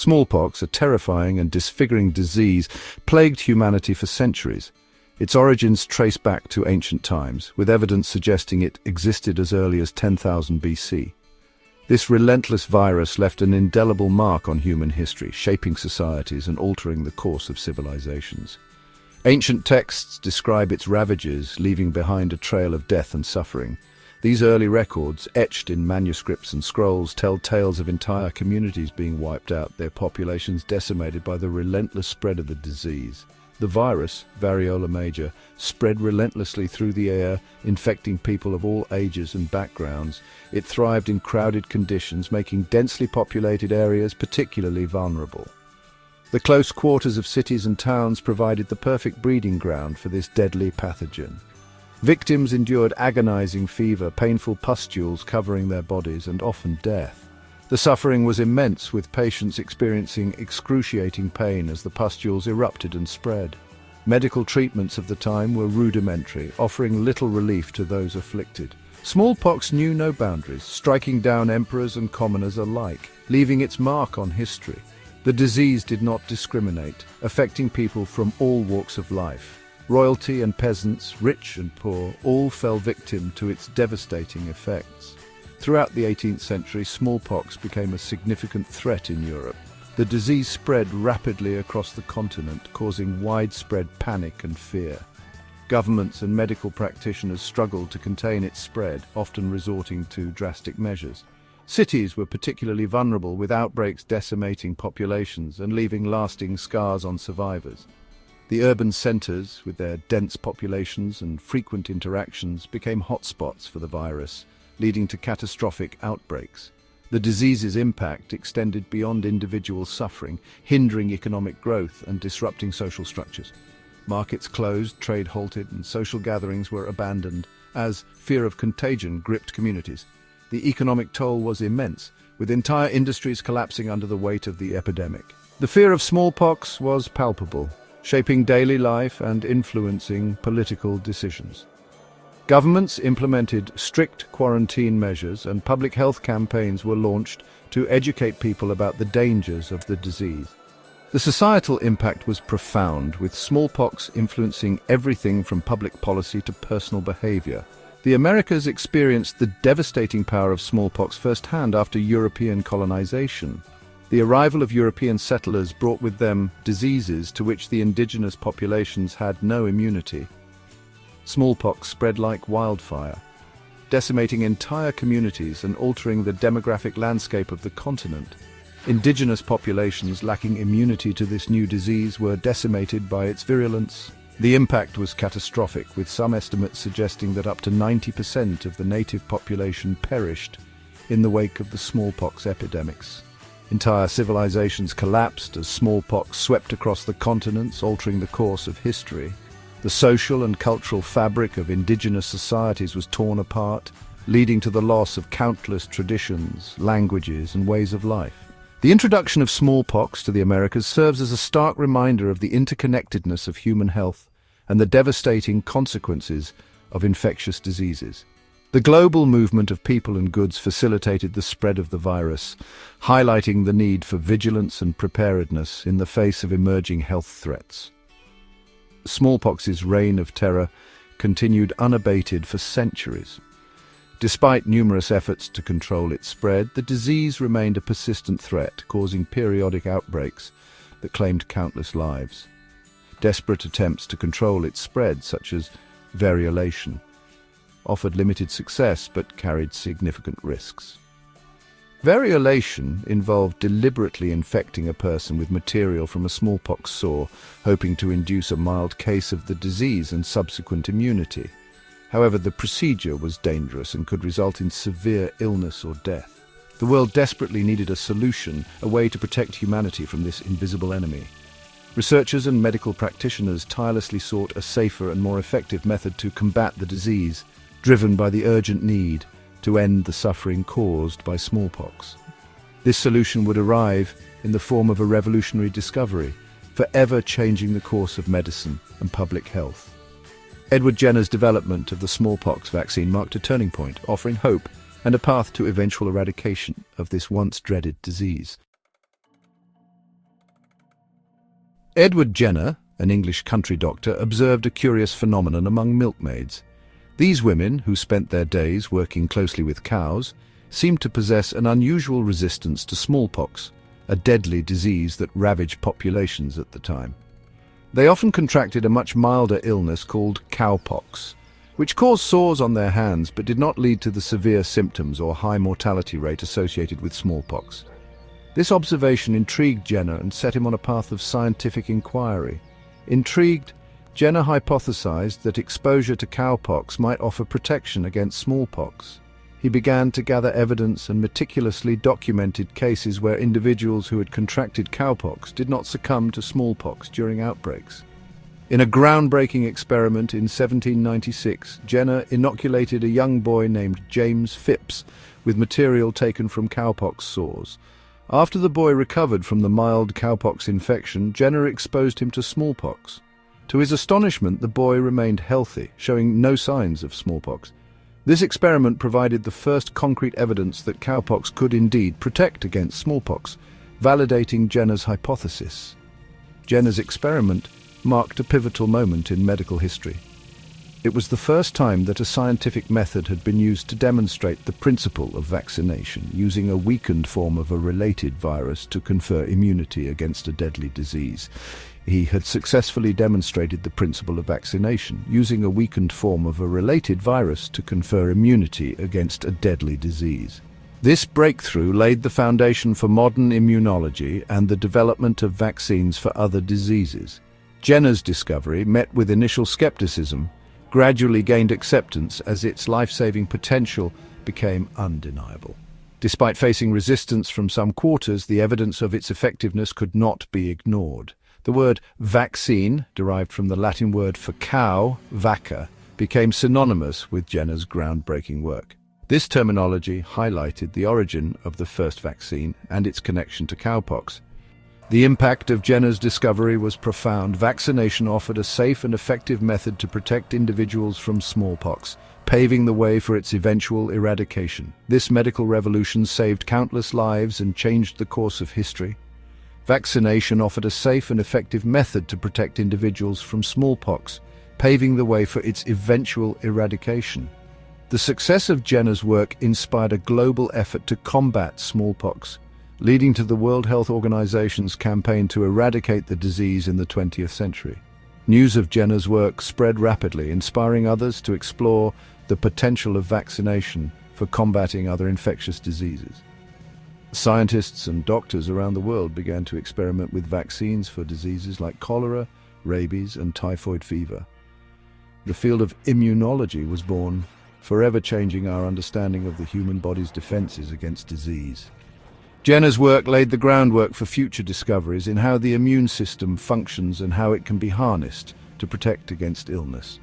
Smallpox, a terrifying and disfiguring disease, plagued humanity for centuries. Its origins trace back to ancient times, with evidence suggesting it existed as early as 10,000 BC. This relentless virus left an indelible mark on human history, shaping societies and altering the course of civilizations. Ancient texts describe its ravages, leaving behind a trail of death and suffering. These early records, etched in manuscripts and scrolls, tell tales of entire communities being wiped out, their populations decimated by the relentless spread of the disease. The virus, variola major, spread relentlessly through the air, infecting people of all ages and backgrounds. It thrived in crowded conditions, making densely populated areas particularly vulnerable. The close quarters of cities and towns provided the perfect breeding ground for this deadly pathogen. Victims endured agonizing fever, painful pustules covering their bodies, and often death. The suffering was immense, with patients experiencing excruciating pain as the pustules erupted and spread. Medical treatments of the time were rudimentary, offering little relief to those afflicted. Smallpox knew no boundaries, striking down emperors and commoners alike, leaving its mark on history. The disease did not discriminate, affecting people from all walks of life. Royalty and peasants, rich and poor, all fell victim to its devastating effects. Throughout the 18th century, smallpox became a significant threat in Europe. The disease spread rapidly across the continent, causing widespread panic and fear. Governments and medical practitioners struggled to contain its spread, often resorting to drastic measures. Cities were particularly vulnerable, with outbreaks decimating populations and leaving lasting scars on survivors. The urban centers, with their dense populations and frequent interactions, became hotspots for the virus, leading to catastrophic outbreaks. The disease's impact extended beyond individual suffering, hindering economic growth and disrupting social structures. Markets closed, trade halted, and social gatherings were abandoned as fear of contagion gripped communities. The economic toll was immense, with entire industries collapsing under the weight of the epidemic. The fear of smallpox was palpable, shaping daily life and influencing political decisions. Governments implemented strict quarantine measures, and public health campaigns were launched to educate people about the dangers of the disease. The societal impact was profound, with smallpox influencing everything from public policy to personal behavior. The Americas experienced the devastating power of smallpox firsthand after European colonization. The arrival of European settlers brought with them diseases to which the indigenous populations had no immunity. Smallpox spread like wildfire, decimating entire communities and altering the demographic landscape of the continent. Indigenous populations lacking immunity to this new disease were decimated by its virulence. The impact was catastrophic, with some estimates suggesting that up to 90% of the native population perished in the wake of the smallpox epidemics. Entire civilizations collapsed as smallpox swept across the continents, altering the course of history. The social and cultural fabric of indigenous societies was torn apart, leading to the loss of countless traditions, languages, and ways of life. The introduction of smallpox to the Americas serves as a stark reminder of the interconnectedness of human health and the devastating consequences of infectious diseases. The global movement of people and goods facilitated the spread of the virus, highlighting the need for vigilance and preparedness in the face of emerging health threats. Smallpox's reign of terror continued unabated for centuries. Despite numerous efforts to control its spread, the disease remained a persistent threat, causing periodic outbreaks that claimed countless lives. Desperate attempts to control its spread, such as variolation, offered limited success but carried significant risks. Variolation involved deliberately infecting a person with material from a smallpox sore, hoping to induce a mild case of the disease and subsequent immunity. However, the procedure was dangerous and could result in severe illness or death. The world desperately needed a solution, a way to protect humanity from this invisible enemy. Researchers and medical practitioners tirelessly sought a safer and more effective method to combat the disease, driven by the urgent need to end the suffering caused by smallpox. This solution would arrive in the form of a revolutionary discovery, forever changing the course of medicine and public health. Edward Jenner's development of the smallpox vaccine marked a turning point, offering hope and a path to eventual eradication of this once dreaded disease. Edward Jenner, an English country doctor, observed a curious phenomenon among milkmaids. These women, who spent their days working closely with cows, seemed to possess an unusual resistance to smallpox, a deadly disease that ravaged populations at the time. They often contracted a much milder illness called cowpox, which caused sores on their hands but did not lead to the severe symptoms or high mortality rate associated with smallpox. This observation intrigued Jenner and set him on a path of scientific inquiry. Intrigued, Jenner hypothesized that exposure to cowpox might offer protection against smallpox. He began to gather evidence and meticulously documented cases where individuals who had contracted cowpox did not succumb to smallpox during outbreaks. In a groundbreaking experiment in 1796, Jenner inoculated a young boy named James Phipps with material taken from cowpox sores. After the boy recovered from the mild cowpox infection, Jenner exposed him to smallpox. To his astonishment, the boy remained healthy, showing no signs of smallpox. This experiment provided the first concrete evidence that cowpox could indeed protect against smallpox, validating Jenner's hypothesis. Jenner's experiment marked a pivotal moment in medical history. It was the first time that a scientific method had been used to demonstrate the principle of vaccination, using a weakened form of a related virus to confer immunity against a deadly disease. He had successfully demonstrated the principle of vaccination, using a weakened form of a related virus to confer immunity against a deadly disease. This breakthrough laid the foundation for modern immunology and the development of vaccines for other diseases. Jenner's discovery, met with initial skepticism, gradually gained acceptance as its life-saving potential became undeniable. Despite facing resistance from some quarters, the evidence of its effectiveness could not be ignored. The word vaccine, derived from the Latin word for cow, vacca, became synonymous with Jenner's groundbreaking work. This terminology highlighted the origin of the first vaccine and its connection to cowpox. The impact of Jenner's discovery was profound. Vaccination offered a safe and effective method to protect individuals from smallpox, paving the way for its eventual eradication. This medical revolution saved countless lives and changed the course of history. Vaccination offered a safe and effective method to protect individuals from smallpox, paving the way for its eventual eradication. The success of Jenner's work inspired a global effort to combat smallpox, leading to the World Health Organization's campaign to eradicate the disease in the 20th century. News of Jenner's work spread rapidly, inspiring others to explore the potential of vaccination for combating other infectious diseases. Scientists and doctors around the world began to experiment with vaccines for diseases like cholera, rabies, and typhoid fever. The field of immunology was born, forever changing our understanding of the human body's defenses against disease. Jenner's work laid the groundwork for future discoveries in how the immune system functions and how it can be harnessed to protect against illness.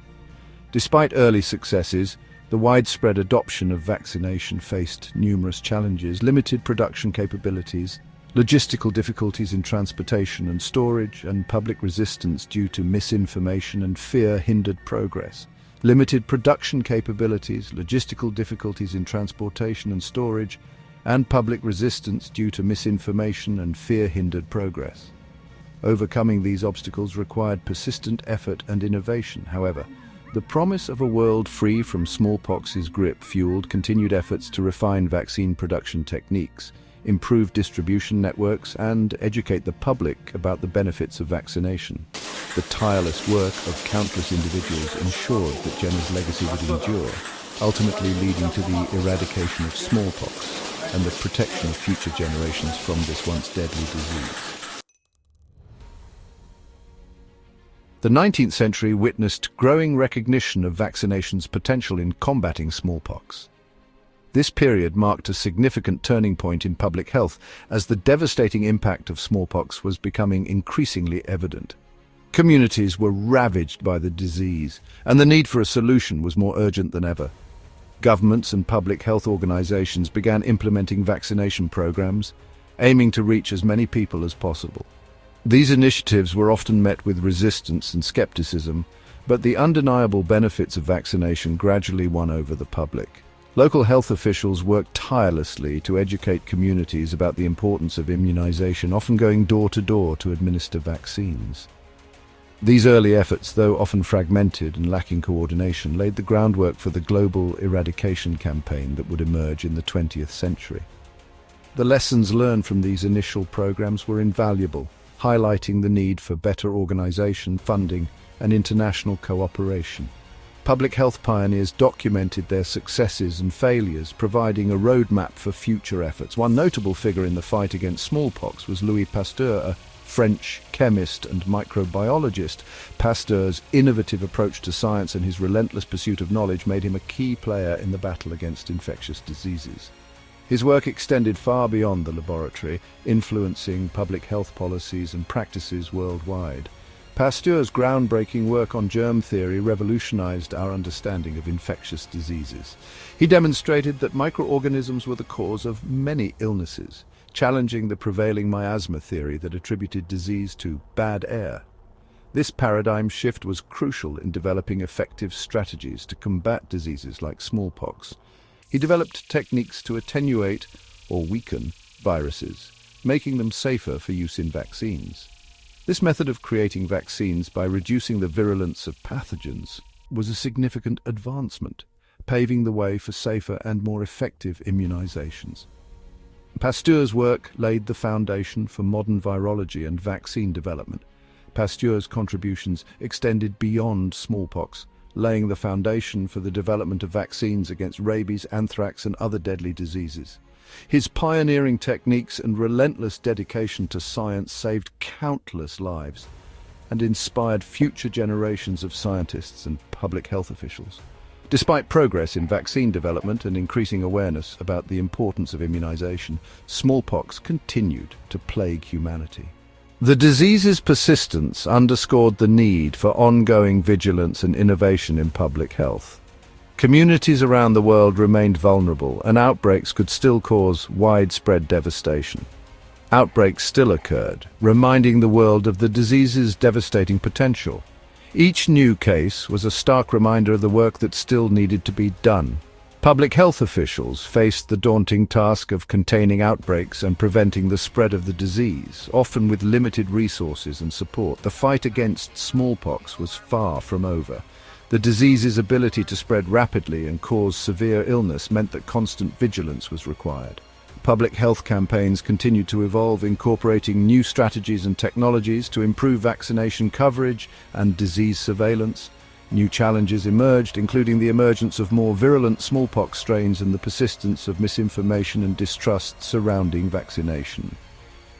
Despite early successes, the widespread adoption of vaccination faced numerous challenges: limited production capabilities, logistical difficulties in transportation and storage, and public resistance due to misinformation and fear hindered progress. Limited production capabilities, logistical difficulties in transportation and storage, and public resistance due to misinformation and fear hindered progress. Overcoming these obstacles required persistent effort and innovation. However, the promise of a world free from smallpox's grip fueled continued efforts to refine vaccine production techniques, improve distribution networks, and educate the public about the benefits of vaccination. The tireless work of countless individuals ensured that Jenner's legacy would endure, ultimately leading to the eradication of smallpox and the protection of future generations from this once deadly disease. The 19th century witnessed growing recognition of vaccination's potential in combating smallpox. This period marked a significant turning point in public health as the devastating impact of smallpox was becoming increasingly evident. Communities were ravaged by the disease, and the need for a solution was more urgent than ever. Governments and public health organizations began implementing vaccination programs, aiming to reach as many people as possible. These initiatives were often met with resistance and skepticism, but the undeniable benefits of vaccination gradually won over the public. Local health officials worked tirelessly to educate communities about the importance of immunization, often going door to door to administer vaccines. These early efforts, though often fragmented and lacking coordination, laid the groundwork for the global eradication campaign that would emerge in the 20th century. The lessons learned from these initial programs were invaluable, highlighting the need for better organization, funding, and international cooperation. Public health pioneers documented their successes and failures, providing a roadmap for future efforts. One notable figure in the fight against smallpox was Louis Pasteur, a French chemist and microbiologist. Pasteur's innovative approach to science and his relentless pursuit of knowledge made him a key player in the battle against infectious diseases. His work extended far beyond the laboratory, influencing public health policies and practices worldwide. Pasteur's groundbreaking work on germ theory revolutionized our understanding of infectious diseases. He demonstrated that microorganisms were the cause of many illnesses, challenging the prevailing miasma theory that attributed disease to bad air. This paradigm shift was crucial in developing effective strategies to combat diseases like smallpox. He developed techniques to attenuate or weaken viruses, making them safer for use in vaccines. This method of creating vaccines by reducing the virulence of pathogens was a significant advancement, paving the way for safer and more effective immunizations. Pasteur's work laid the foundation for modern virology and vaccine development. Pasteur's contributions extended beyond smallpox, laying the foundation for the development of vaccines against rabies, anthrax, and other deadly diseases. His pioneering techniques and relentless dedication to science saved countless lives and inspired future generations of scientists and public health officials. Despite progress in vaccine development and increasing awareness about the importance of immunization, smallpox continued to plague humanity. The disease's persistence underscored the need for ongoing vigilance and innovation in public health. Communities around the world remained vulnerable, and outbreaks could still cause widespread devastation. Outbreaks still occurred, reminding the world of the disease's devastating potential. Each new case was a stark reminder of the work that still needed to be done. Public health officials faced the daunting task of containing outbreaks and preventing the spread of the disease, often with limited resources and support. The fight against smallpox was far from over. The disease's ability to spread rapidly and cause severe illness meant that constant vigilance was required. Public health campaigns continued to evolve, incorporating new strategies and technologies to improve vaccination coverage and disease surveillance. New challenges emerged, including the emergence of more virulent smallpox strains and the persistence of misinformation and distrust surrounding vaccination.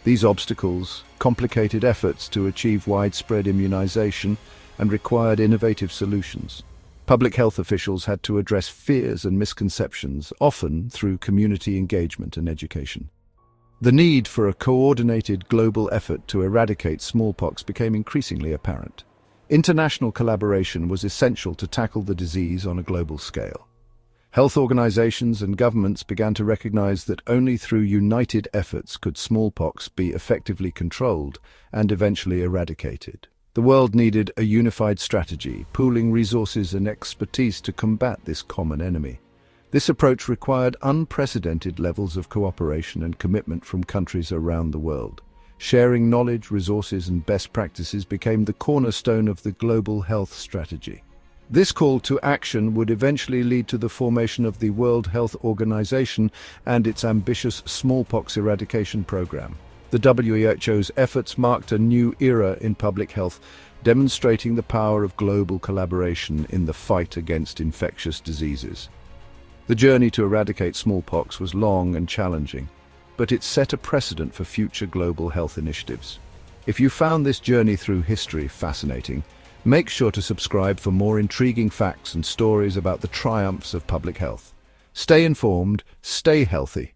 These obstacles complicated efforts to achieve widespread immunization and required innovative solutions. Public health officials had to address fears and misconceptions, often through community engagement and education. The need for a coordinated global effort to eradicate smallpox became increasingly apparent. International collaboration was essential to tackle the disease on a global scale. Health organizations and governments began to recognize that only through united efforts could smallpox be effectively controlled and eventually eradicated. The world needed a unified strategy, pooling resources and expertise to combat this common enemy. This approach required unprecedented levels of cooperation and commitment from countries around the world. Sharing knowledge, resources, and best practices became the cornerstone of the global health strategy. This call to action would eventually lead to the formation of the World Health Organization and its ambitious smallpox eradication program. The WHO's efforts marked a new era in public health, demonstrating the power of global collaboration in the fight against infectious diseases. The journey to eradicate smallpox was long and challenging, but it set a precedent for future global health initiatives. If you found this journey through history fascinating, make sure to subscribe for more intriguing facts and stories about the triumphs of public health. Stay informed, stay healthy,